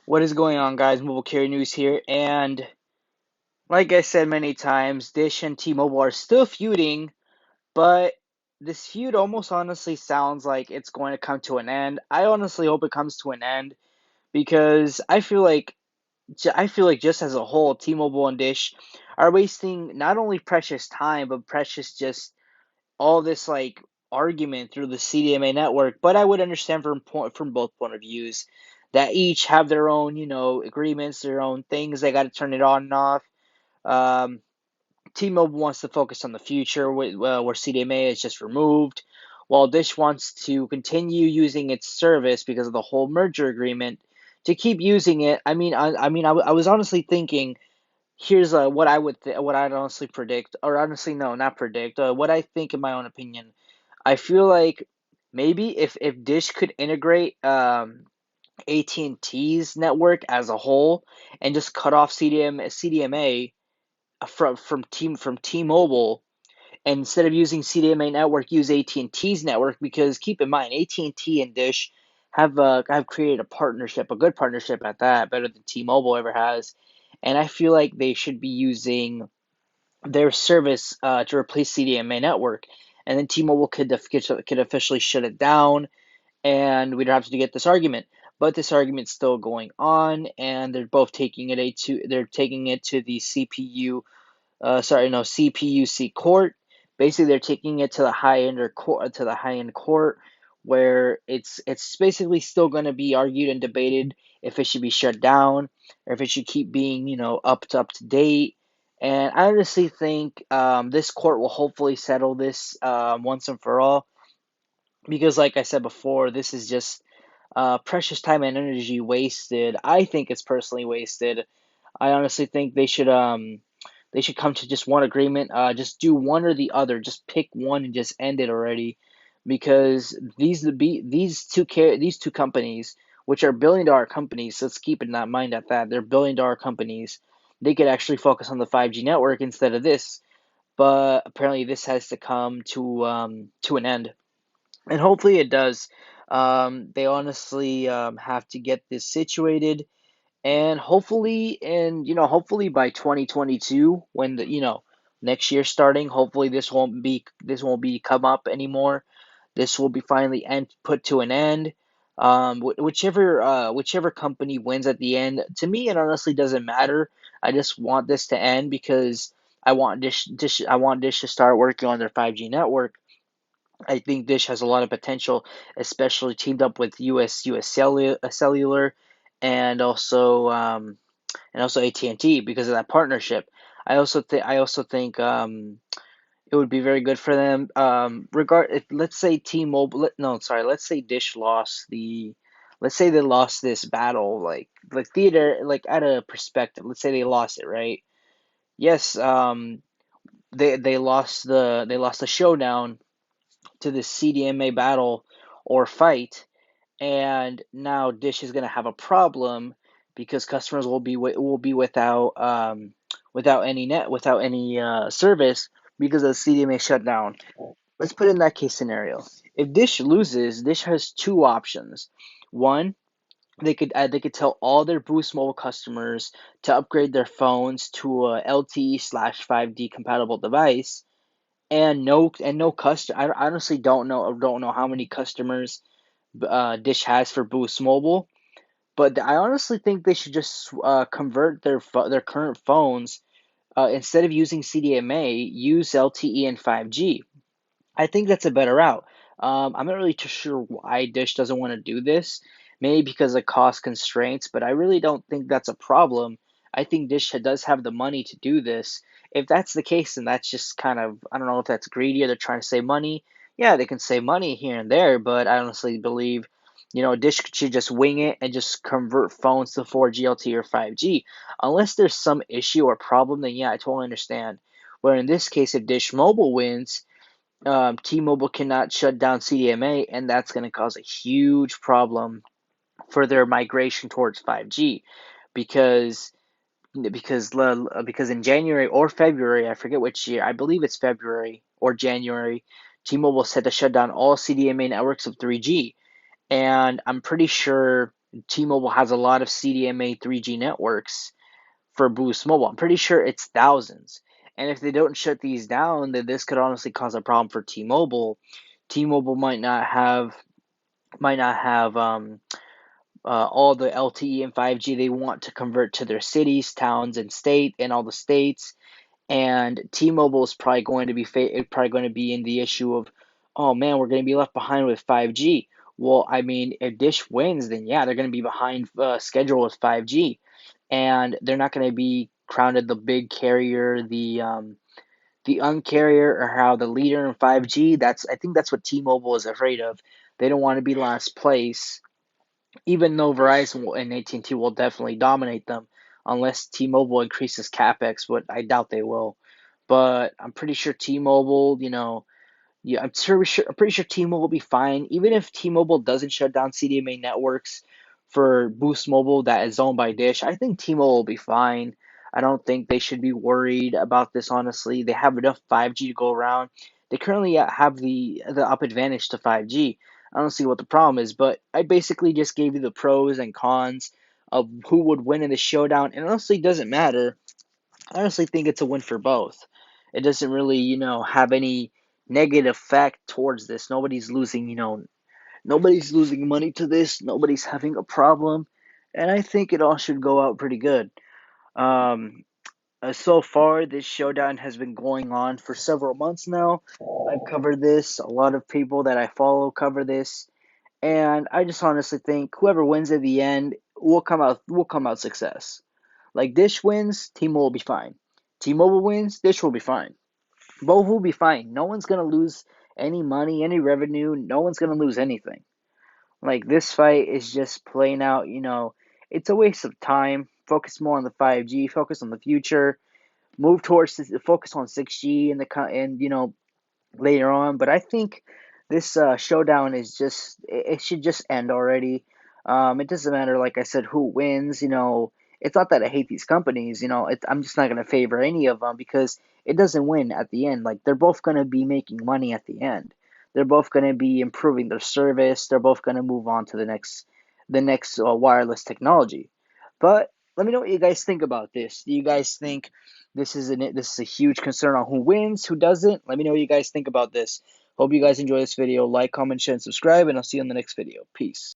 What is going on, guys? Mobile Carrier News here, and like I said many times, Dish and T-Mobile are still feuding, but this feud almost honestly sounds like it's going to come to an end. I honestly hope it comes to an end because I feel like just as a whole, T-Mobile and Dish are wasting not only precious time but precious just all this argument through the CDMA network. But I would understand from both point of views that each have their own agreements, their own things they got to turn it on and off. Um, T-Mobile wants to focus on the future, where CDMA is just removed, while Dish wants to continue using its service because of the whole merger agreement to keep using it. I was honestly thinking, here's what I'd honestly predict, or honestly no, not predict. What I think in my own opinion, I feel like maybe if Dish could integrate AT&T's network as a whole and just cut off CDMA from T-Mobile, and instead of using CDMA network, use AT&T's network, because keep in mind AT&T and Dish have created a partnership, a good partnership at that, better than T-Mobile ever has, and I feel like they should be using their service to replace CDMA network, and then T-Mobile could officially shut it down, and we don't have to get this argument. But this argument's still going on, and they're both taking it they're taking it to the CPUC court. Basically, they're taking it to the high end court, where it's basically still going to be argued and debated if it should be shut down or if it should keep being up to date. And I honestly think this court will hopefully settle this once and for all, because like I said before, this is just precious time and energy wasted. I think it's personally wasted. I honestly think they should come to just one agreement. Just do one or the other. Just pick one and just end it already, because these two companies, which are billion-dollar companies, let's keep in that mind that they're billion-dollar companies. They could actually focus on the 5G network instead of this. But apparently, this has to come to an end, and hopefully it does. They honestly have to get this situated, and hopefully by 2022, when next year starting, hopefully this won't be come up anymore. This will be finally put to an end. Whichever company wins at the end, to me it honestly doesn't matter. I just want this to end because I want Dish to start working on their 5G network. I think Dish has a lot of potential, especially teamed up with Cellular, and also AT&T, because of that partnership. I also think it would be very good for them. If let's say T-Mobile, no, sorry, let's say Dish let's say they lost this battle, like theater, like at a perspective. Let's say they lost it, right? Yes, they lost the showdown to the CDMA battle or fight, and now Dish is going to have a problem because customers will be without any service because of the CDMA shutdown. Let's put in that case scenario. If Dish loses, Dish has two options. One, they could tell all their Boost Mobile customers to upgrade their phones to a LTE/5G compatible device, and no customer. I honestly don't know how many customers Dish has for Boost Mobile, but I honestly think they should just convert their current phones, instead of using CDMA, use LTE and 5G. I think that's a better route. I'm not really too sure why Dish doesn't want to do this. Maybe because of cost constraints, but I really don't think that's a problem. I think Dish does have the money to do this. If that's the case, then that's just kind of, I don't know if that's greedy or they're trying to save money. Yeah, they can save money here and there, but I honestly believe, Dish should just wing it and just convert phones to 4G LTE or 5G. Unless there's some issue or problem, then yeah, I totally understand. Where in this case, if Dish Mobile wins, T-Mobile cannot shut down CDMA, and that's going to cause a huge problem for their migration towards 5G, because because in January or February, I forget which year, I believe it's February or January, T-Mobile said to shut down all CDMA networks of 3G, and I'm pretty sure. T-Mobile has a lot of CDMA 3G networks for Boost Mobile. I'm pretty sure it's thousands. And if they don't shut these down, then this could honestly cause a problem for T-Mobile. T-Mobile might not have all the LTE and 5G they want to convert to their cities, towns, and state and all the states. And T-Mobile is probably going to be in the issue of, oh man, we're going to be left behind with 5G. Well, I mean, if Dish wins, then yeah, they're going to be behind schedule with 5G, and they're not going to be crowned the big carrier, the uncarrier, or how the leader in 5G. I think that's what T-Mobile is afraid of. They don't want to be last place, even though Verizon and AT&T will definitely dominate them unless T-Mobile increases capex, but I doubt they will. But I'm pretty sure T-Mobile, yeah, I'm pretty sure T-Mobile will be fine. Even if T-Mobile doesn't shut down CDMA networks for Boost Mobile that is owned by Dish, I think T-Mobile will be fine. I don't think they should be worried about this, honestly. They have enough 5G to go around. They currently have the up advantage to 5G. I don't see what the problem is, but I basically just gave you the pros and cons of who would win in the showdown. And honestly, it doesn't matter. I honestly think it's a win for both. It doesn't really, have any negative effect towards this. Nobody's losing money to this. Nobody's having a problem, and I think it all should go out pretty good. Um, so far, this showdown has been going on for several months now. I've covered this. A lot of people that I follow cover this, and I just honestly think whoever wins at the end will come out success. Like Dish wins, T-Mobile will be fine. T-Mobile wins, Dish will be fine. Both will be fine. No one's gonna lose any money, any revenue. No one's gonna lose anything. Like this fight is just playing out. It's a waste of time. Focus more on the 5G. Focus on the future. Move towards focus on 6G and later on. But I think this showdown is it should just end already. It doesn't matter, like I said, who wins. It's not that I hate these companies. I'm just not gonna favor any of them because it doesn't win at the end. Like they're both gonna be making money at the end. They're both gonna be improving their service. They're both gonna move on to the next wireless technology. But let me know what you guys think about this. Do you guys think this is a huge concern on who wins, who doesn't? Let me know what you guys think about this. Hope you guys enjoy this video. Like, comment, share, and subscribe, and I'll see you in the next video. Peace.